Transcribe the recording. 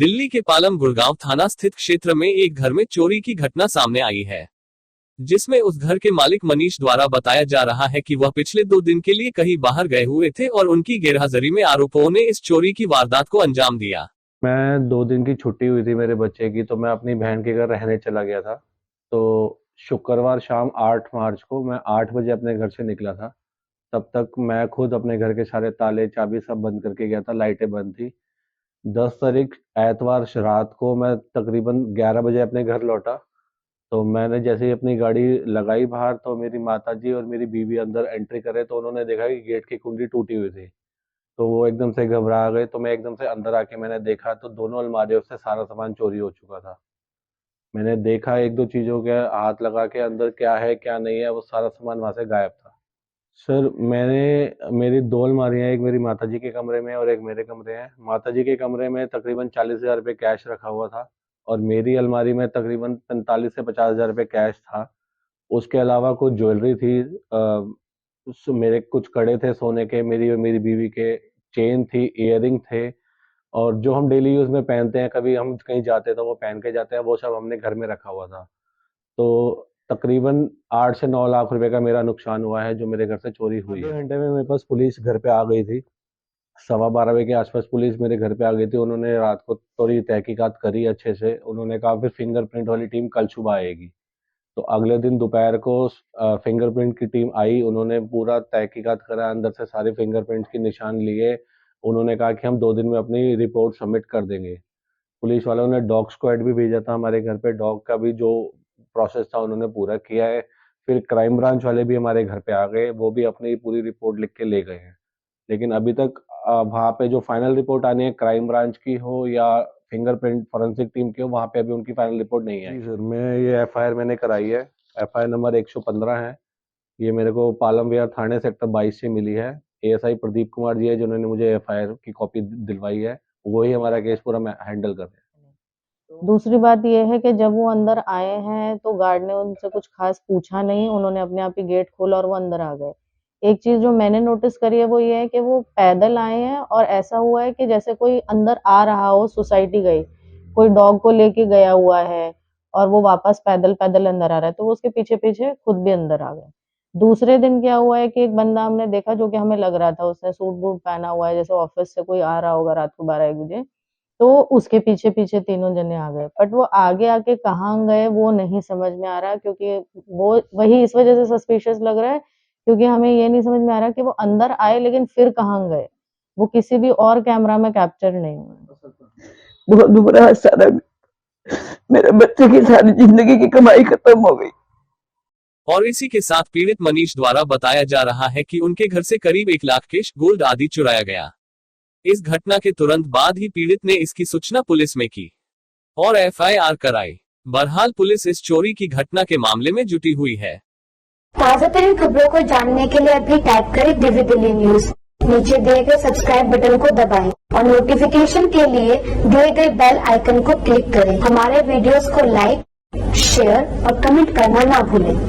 दिल्ली के पालम गुड़गांव थाना स्थित क्षेत्र में एक घर में चोरी की घटना सामने आई है, जिसमें उस घर के मालिक मनीष द्वारा बताया जा रहा है कि वह पिछले 2 दिन के लिए कहीं बाहर गए हुए थे और उनकी गैरहाजिरी में आरोपियों ने इस चोरी की वारदात को अंजाम दिया। मैं 2 दिन की छुट्टी हुई थी मेरे बच्चे की, तो मैं अपनी बहन के घर रहने चला गया था। तो शुक्रवार शाम 8 मार्च को मैं 8 बजे अपने घर से निकला था। तब तक मैं खुद अपने घर के सारे ताले चाबी सब बंद करके गया था, लाइटें बंद थी। 10 तारीख एतवार रात को मैं तकरीबन 11 बजे अपने घर लौटा। तो मैंने जैसे ही अपनी गाड़ी लगाई बाहर, तो मेरी माताजी और मेरी बीवी अंदर एंट्री करे, तो उन्होंने देखा कि गेट की कुंडी टूटी हुई थी। तो वो एकदम से घबरा गए। तो मैं एकदम से अंदर आके मैंने देखा, तो दोनों अलमारियों से सारा सामान चोरी हो चुका था। मैंने देखा 1-2 चीज़ों के हाथ लगा के अंदर क्या है क्या नहीं है, वो सारा सामान वहाँ से गायब था। सर, मेरी 2 अलमारियाँ, एक मेरी माताजी के कमरे में और एक मेरे कमरे हैं। माताजी के कमरे में तकरीबन 40,000 रुपये कैश रखा हुआ था और मेरी अलमारी में तकरीबन 45 से 50,000 रुपये कैश था। उसके अलावा कुछ ज्वेलरी थी, मेरे कुछ कड़े थे सोने के, मेरी और मेरी बीवी के, चेन थी, इयररिंग थे और जो हम डेली यूज़ में पहनते हैं, कभी हम कहीं जाते हैं तो वो पहन के जाते हैं, वो सब हमने घर में रखा हुआ था। तो तकरीबन 8 से 9 लाख रुपए का मेरा नुकसान हुआ है जो मेरे घर से चोरी हुई है। आधे घंटे में मेरे पास पुलिस घर पे आ गई थी। 12:15 बजे के आसपास पुलिस मेरे घर पे आ गई थी। उन्होंने रात को थोड़ी तहकीकात करी अच्छे से। उन्होंने कहा फिर फिंगरप्रिंट वाली टीम कल सुबह आएगी। तो अगले दिन दोपहर को फिंगरप्रिंट की टीम आई। उन्होंने पूरा तहकीकात करा, अंदर से सारे फिंगरप्रिंट के निशान लिए। उन्होंने कहा कि हम 2 दिन में अपनी रिपोर्ट सबमिट कर देंगे। पुलिस वालों ने डॉग स्क्वाड भी भेजा था हमारे घर पे। डॉग का भी जो प्रोसेस था उन्होंने पूरा किया है। फिर क्राइम ब्रांच वाले भी हमारे घर पे आ गए, वो भी अपनी पूरी रिपोर्ट लिख के ले गए हैं। लेकिन अभी तक वहाँ पे जो फाइनल रिपोर्ट आनी है, क्राइम ब्रांच की हो या फिंगरप्रिंट फॉरेंसिक टीम की हो, वहाँ पे अभी उनकी फाइनल रिपोर्ट नहीं आई। जी सर, मैं ये एफआईआर मैंने कराई है। एफआईआर नंबर 115 है। ये मेरे को पालम विहार थाने सेक्टर 22 से मिली है। एएसआई प्रदीप कुमार जी है जिन्होंने मुझे एफआईआर की कॉपी दिलवाई है। वही हमारा केस पूरा हैंडल कर रहे हैं। दूसरी बात यह है कि जब वो अंदर आए हैं तो गार्ड ने उनसे कुछ खास पूछा नहीं, उन्होंने अपने आप ही गेट खोला और वो अंदर आ गए। एक चीज जो मैंने नोटिस करी है वो ये है कि वो पैदल आए हैं और ऐसा हुआ है कि जैसे कोई अंदर आ रहा हो, सोसाइटी गई, कोई डॉग को लेके गया हुआ है और वो वापस पैदल पैदल अंदर आ रहा है, तो वो उसके पीछे पीछे खुद भी अंदर आ गए। दूसरे दिन क्या हुआ है कि एक बंदा हमने देखा जो कि हमें लग रहा था उसने सूट बूट पहना हुआ है, जैसे ऑफिस से कोई आ रहा होगा रात को 12-1 बजे, तो उसके पीछे पीछे तीनों जने आ गए। बट वो आगे आके कहाँ गए वो नहीं समझ में आ रहा, क्योंकि वो वही इस वजह से सस्पिशियस लग रहा है क्योंकि हमें ये नहीं समझ में आ रहा कि वो अंदर आए लेकिन फिर कहाँ गए। वो किसी भी और कैमरा में कैप्चर नहीं हुआ। बहुत बुरा हादसा लगा। मेरे बच्चे की सारी जिंदगी की कमाई खत्म हो गई। और इसी के साथ पीड़ित मनीष द्वारा बताया जा रहा है कि उनके घर से करीब 1 लाख कैश, गोल्ड आदि चुराया गया। इस घटना के तुरंत बाद ही पीड़ित ने इसकी सूचना पुलिस में की और एफआईआर कराई। बहरहाल पुलिस इस चोरी की घटना के मामले में जुटी हुई है। ताजा तरीन खबरों को जानने के लिए अभी टाइप करें दिव्य दिल्ली न्यूज। नीचे दिए गए सब्सक्राइब बटन को दबाएं और नोटिफिकेशन के लिए दिए गए बेल आइकन को क्लिक करें। हमारे वीडियोस को लाइक, शेयर और कमेंट करना ना भूलें।